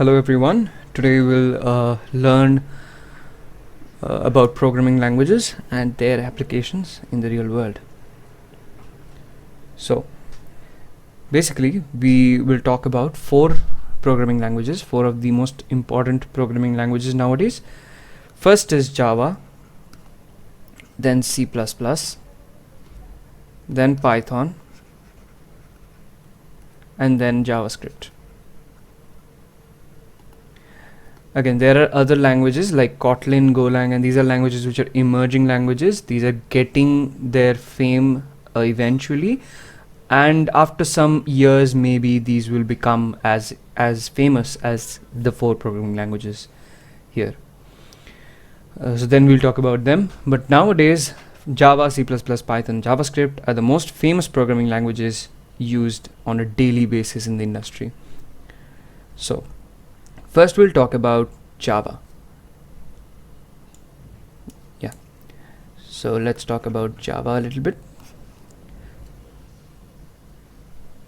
Hello everyone. Today we'll learn about programming languages and their applications in the real world. So basically we will talk about four programming languages, four of the most important programming languages nowadays. First is Java, then C++, then Python, and then JavaScript. Again, there are other languages like Kotlin, Golang, and these are languages which are emerging languages. These are getting their fame eventually, and after some years maybe these will become as famous as the four programming languages here. So then we'll talk about them. But nowadays Java, C++, Python, JavaScript are the most famous programming languages used on a daily basis in the industry. So first we'll talk about Java. So let's talk about Java a little bit.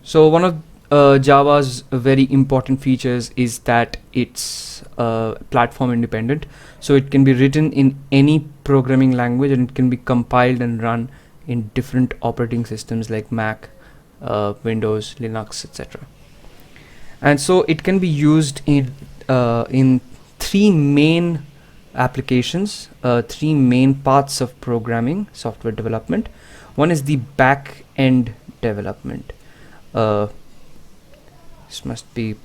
So one of Java's very important features is that it's platform independent. So it can be written in any programming language and it can be compiled and run in different operating systems like Mac, Windows, Linux, etc. And so it can be used in three main applications, three main parts of programming, software development. One is the back-end development. This must be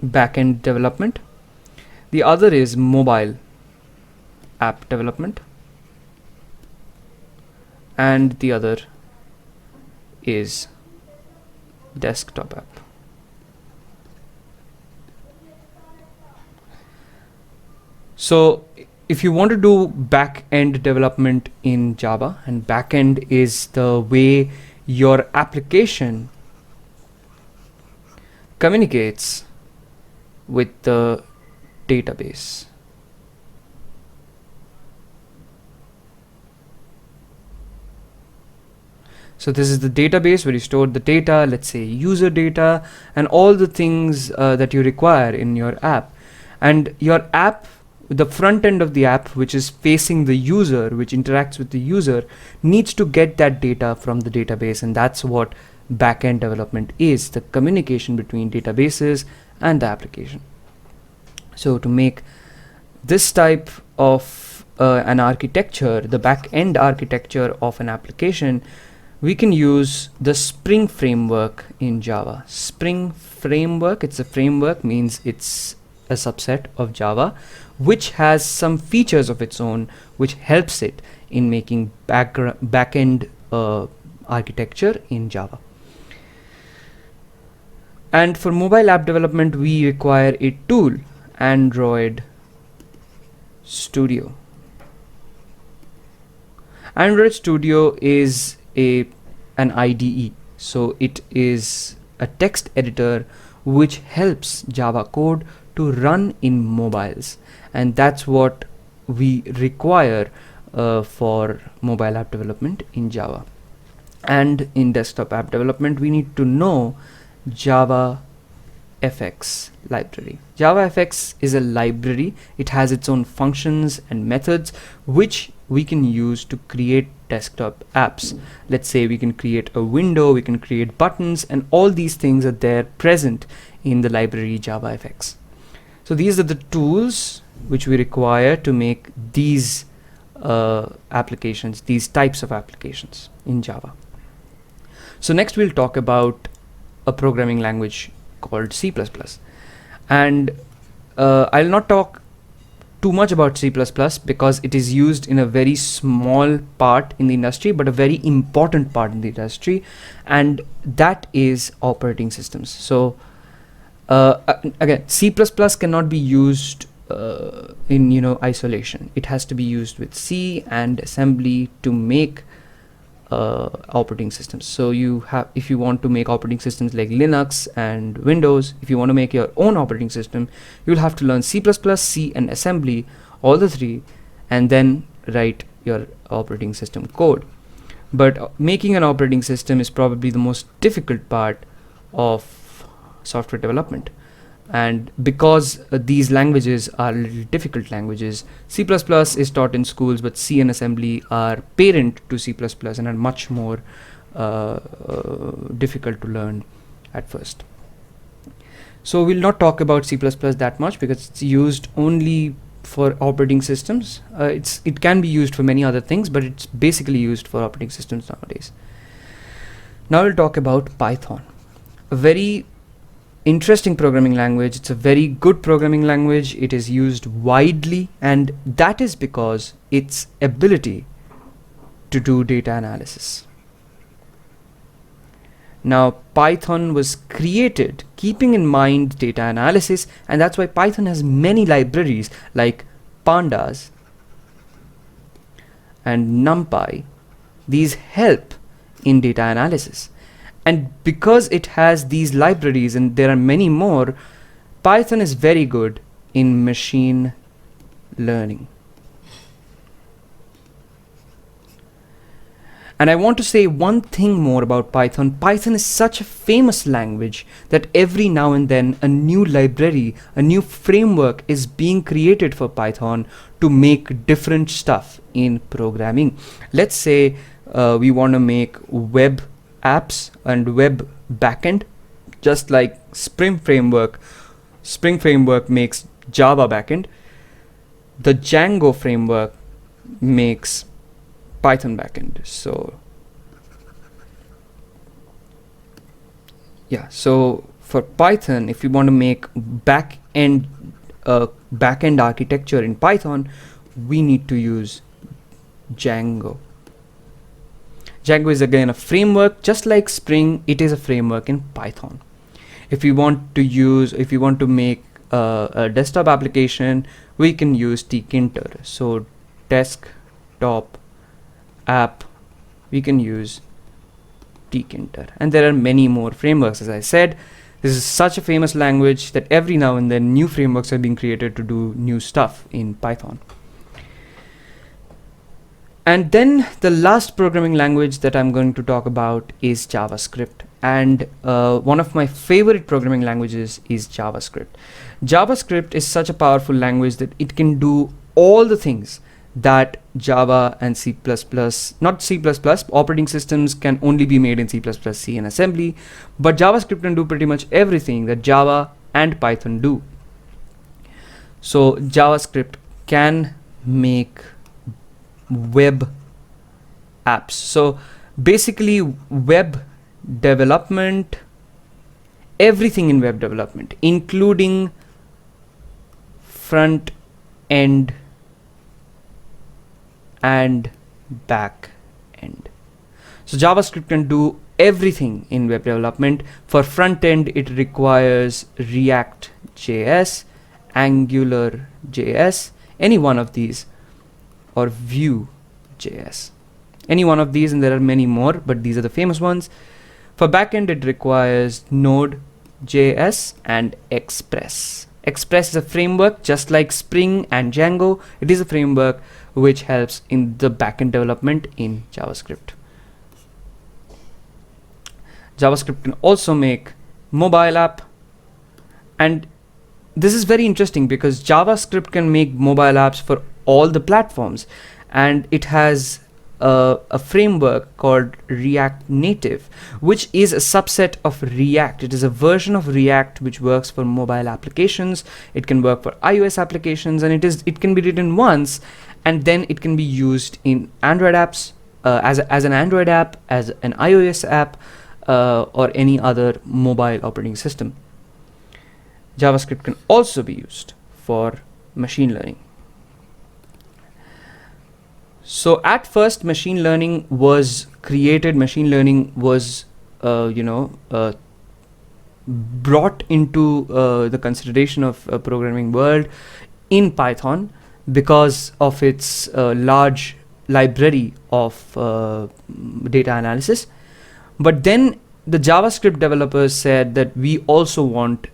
back-end development. The other is mobile app development, and the other is desktop app. So if you want to do back-end development in Java, and back-end is the way your application communicates with the database. So this is the database where you store the data, let's say user data, and all the things that you require in your app. And your app, the front end of the app, which is facing the user, which interacts with the user, needs to get that data from the database, and that's what back-end development is, the communication between databases and the application. So to make this type of an architecture, the back-end architecture of an application, we can use the Spring framework in Java. Spring framework, it's a framework, means it's a subset of Java, which has some features of its own, which helps it in making back-end architecture in Java. And for mobile app development, we require a tool, Android Studio. Android Studio is an IDE, so it is a text editor which helps Java code to run in mobiles, and that's what we require for mobile app development in Java. And in desktop app development, we need to know Java FX library. Java FX is a library. It has its own functions and methods which we can use to create desktop apps. Let's say we can create a window, we can create buttons, and all these things are there present in the library Java FX. So these are the tools which we require to make these applications, these types of applications in Java. So next we'll talk about a programming language called C++. And I'll not talk too much about C++ because it is used in a very small part in the industry, but a very important part in the industry, and that is operating systems. So again, C++ cannot be used in isolation. It has to be used with C and assembly to make operating systems. So if you want to make operating systems like Linux and Windows, if you want to make your own operating system, you'll have to learn C++, C, and assembly, all the three, and then write your operating system code. But making an operating system is probably the most difficult part of software development. And because these languages are little difficult languages, C++ is taught in schools, but C and assembly are parent to C++ and are much more difficult to learn at first. So we'll not talk about C++ that much because it's used only for operating systems. It can be used for many other things, but it's basically used for operating systems nowadays. Now we'll talk about Python. A very interesting programming language. It's a very good programming language. It is used widely, and that is because its ability to do data analysis. Now, Python was created keeping in mind data analysis, and that's why Python has many libraries like pandas and NumPy. These help in data analysis. And because it has these libraries, and there are many more, Python is very good in machine learning. And I want to say one thing more about Python. Python is such a famous language that every now and then a new library, a new framework is being created for Python to make different stuff in programming. Let's say we want to make web apps and web backend, just like Spring Framework. Spring Framework makes Java backend. The Django framework makes Python backend. So yeah, so for Python, if you want to make backend architecture in Python, we need to use Django. Django is again a framework, just like Spring. It is a framework in Python. If you want to make a desktop application, we can use tkinter. So desktop app, we can use tkinter, and there are many more frameworks. As I said, this is such a famous language that every now and then new frameworks are being created to do new stuff in Python. And then the last programming language that I'm going to talk about is JavaScript. And one of my favorite programming languages is JavaScript. JavaScript is such a powerful language that it can do all the things that Java and C++, not C++, operating systems can only be made in C++, C and assembly, but JavaScript can do pretty much everything that Java and Python do. So JavaScript can make web apps. So basically web development, everything in web development, including front end and back end. So JavaScript can do everything in web development. For front end, it requires React.js, Angular.js, any one of these, or Vue.js, any one of these, and there are many more, but these are the famous ones. For backend, it requires Node.js and Express. Express is a framework just like Spring and Django. It is a framework which helps in the backend development in JavaScript. JavaScript can also make mobile app, and this is very interesting because JavaScript can make mobile apps for all the platforms, and it has a framework called React Native, which is a subset of React. It is a version of React which works for mobile applications. It can work for iOS applications, and it can be written once, and then it can be used in Android apps, as an Android app, as an iOS app, or any other mobile operating system. JavaScript can also be used for machine learning. So at first, machine learning was created. Machine learning was, brought into the consideration of programming world in Python because of its large library of data analysis. But then the JavaScript developers said that we also want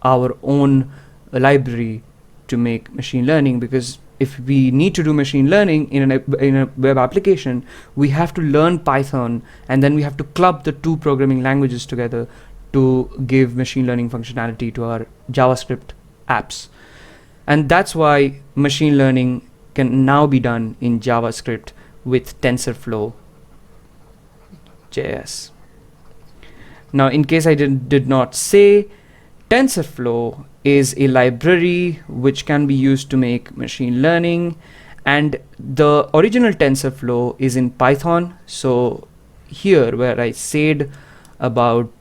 our own library to make machine learning, because if we need to do machine learning in a web application, we have to learn Python, and then we have to club the two programming languages together to give machine learning functionality to our JavaScript apps. And that's why machine learning can now be done in JavaScript with TensorFlow JS. Now, in case I did not say, TensorFlow is a library which can be used to make machine learning, and the original TensorFlow is in Python. So here where I said about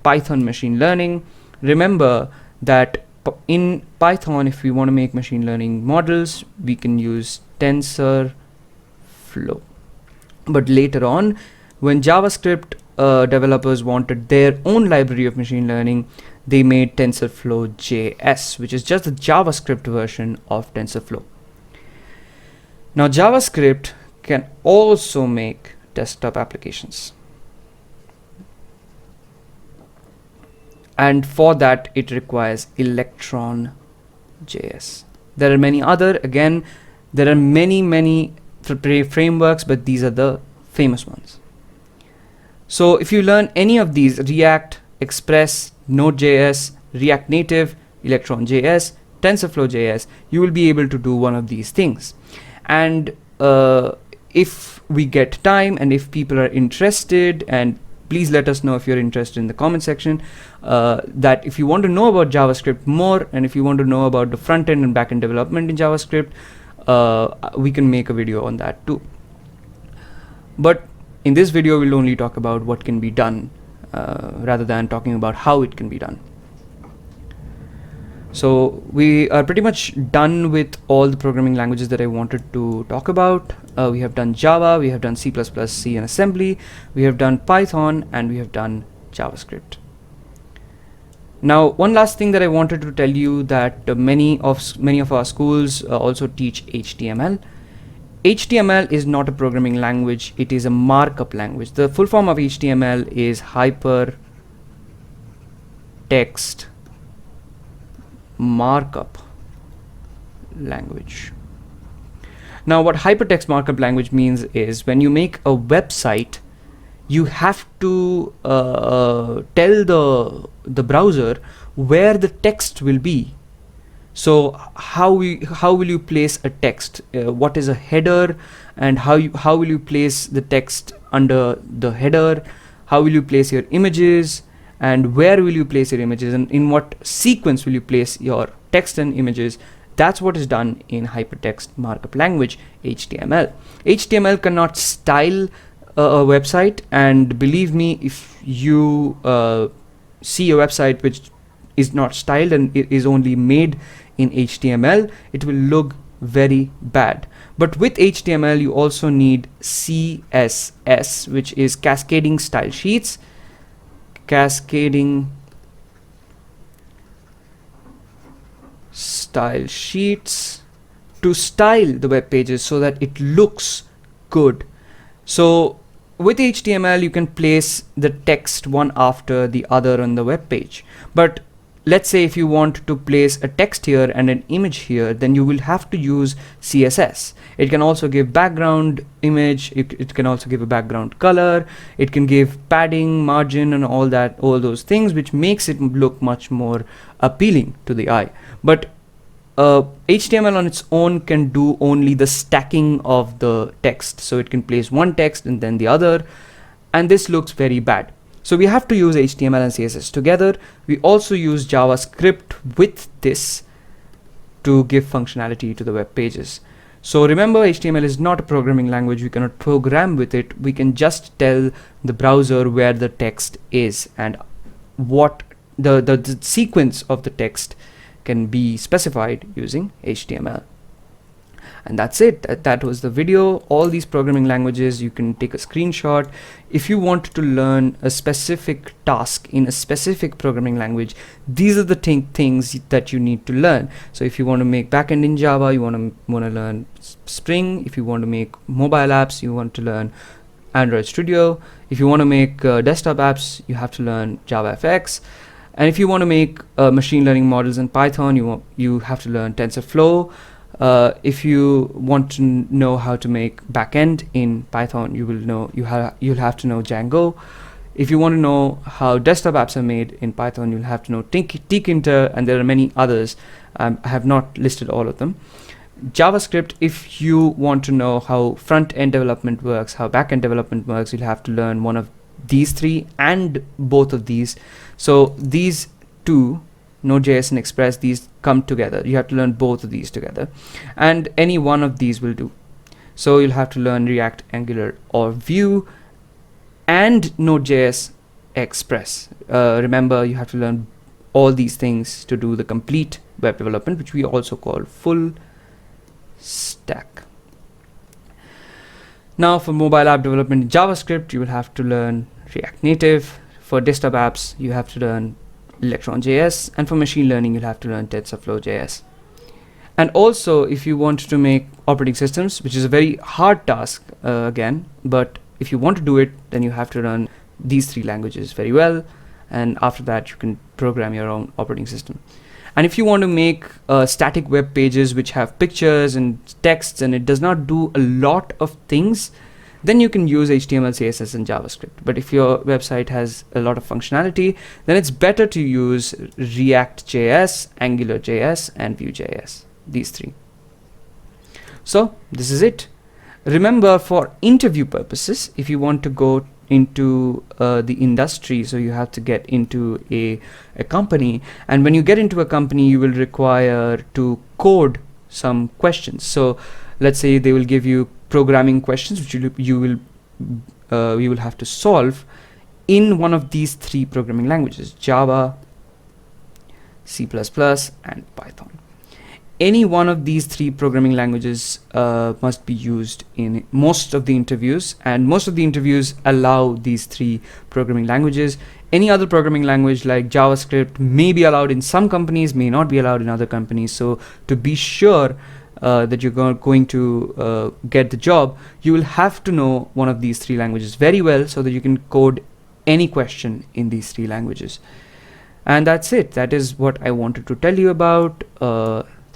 Python machine learning, remember that in Python, if we want to make machine learning models, we can use TensorFlow. But later on, when JavaScript developers wanted their own library of machine learning, they made TensorFlow JS, which is just the JavaScript version of TensorFlow. Now, JavaScript can also make desktop applications. And for that, it requires Electron.js. There are many other, again, there are many frameworks, but these are the famous ones. So if you learn any of these, React, Express, Node.js, React Native, Electron.js, TensorFlow.js, you will be able to do one of these things. And if we get time and if people are interested, and please let us know if you're interested in the comment section, that if you want to know about JavaScript more, and if you want to know about the front end and back end development in JavaScript, we can make a video on that too. But in this video, we'll only talk about what can be done rather than talking about how it can be done. So we are pretty much done with all the programming languages that I wanted to talk about. We have done Java, we have done C++, C and assembly, we have done Python, and we have done JavaScript. Now, one last thing that I wanted to tell you, that many of our schools also teach HTML. HTML is not a programming language, it is a markup language. The full form of HTML is Hypertext Markup language. Now, what hypertext markup language means is when you make a website, you have to tell the browser where the text will be. So how will you place a text? What is a header, and how will you place the text under the header? How will you place your images, and where will you place your images, and in what sequence will you place your text and images? That's what is done in hypertext markup language, HTML. HTML cannot style a website, and believe me, if you see a website which is not styled and it is only made in HTML, it will look very bad. But with HTML, you also need CSS, which is cascading style sheets. Cascading style sheets to style the web pages so that it looks good. So with HTML, you can place the text one after the other on the web page. But let's say if you want to place a text here and an image here, then you will have to use CSS. It can also give background image, it can also give a background color, it can give padding, margin, and all those things, which makes it look much more appealing to the eye. But HTML on its own can do only the stacking of the text. So it can place one text and then the other, and this looks very bad. So we have to use HTML and CSS together. We also use JavaScript with this to give functionality to the web pages. So remember, HTML is not a programming language. We cannot program with it. We can just tell the browser where the text is and what the sequence of the text can be specified using HTML. And that's it. That was the video. All these programming languages, you can take a screenshot. If you want to learn a specific task in a specific programming language, these are the things that you need to learn. So if you want to make backend in Java, you want to learn Spring. If you want to make mobile apps, you want to learn Android Studio. If you want to make desktop apps, you have to learn JavaFX. And if you want to make machine learning models in Python, you have to learn TensorFlow. If you want to know how to make backend in Python, you'll have to know Django. If you want to know how desktop apps are made in Python, you'll have to know tkinter, and there are many others. I have not listed all of them. JavaScript, if you want to know how front-end development works, how back-end development works, you'll have to learn one of these three and both of these. So these two, Node.js and Express, these come together. You have to learn both of these together, and any one of these will do. So you'll have to learn React, Angular, or Vue, and Node.js Express. Remember, you have to learn all these things to do the complete web development, which we also call full stack. Now for mobile app development in JavaScript, you will have to learn React Native. For desktop apps, you have to learn Electron.js, and for machine learning, you'll have to learn TensorFlow.js. And also, if you want to make operating systems, which is a very hard task again, but if you want to do it, then you have to learn these three languages very well, and after that you can program your own operating system. And if you want to make static web pages which have pictures and texts and it does not do a lot of things, then you can use HTML, CSS, and JavaScript. But if your website has a lot of functionality, then it's better to use React.js, Angular.js, and Vue.js, these three. So this is it. Remember, for interview purposes, if you want to go into the industry, so you have to get into a company, and when you get into a company, you will require to code some questions. So let's say they will give you programming questions which you will have to solve in one of these three programming languages: Java, C++, and Python. Any one of these three programming languages must be used in most of the interviews, and most of the interviews allow these three programming languages. Any other programming language like JavaScript may be allowed in some companies, may not be allowed in other companies. So to be sure that you're going to get the job, you will have to know one of these three languages very well, so that you can code any question in these three languages. And that's it. That is what I wanted to tell you about.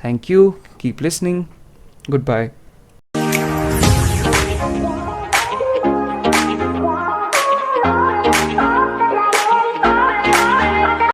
Thank you. Keep listening. Goodbye.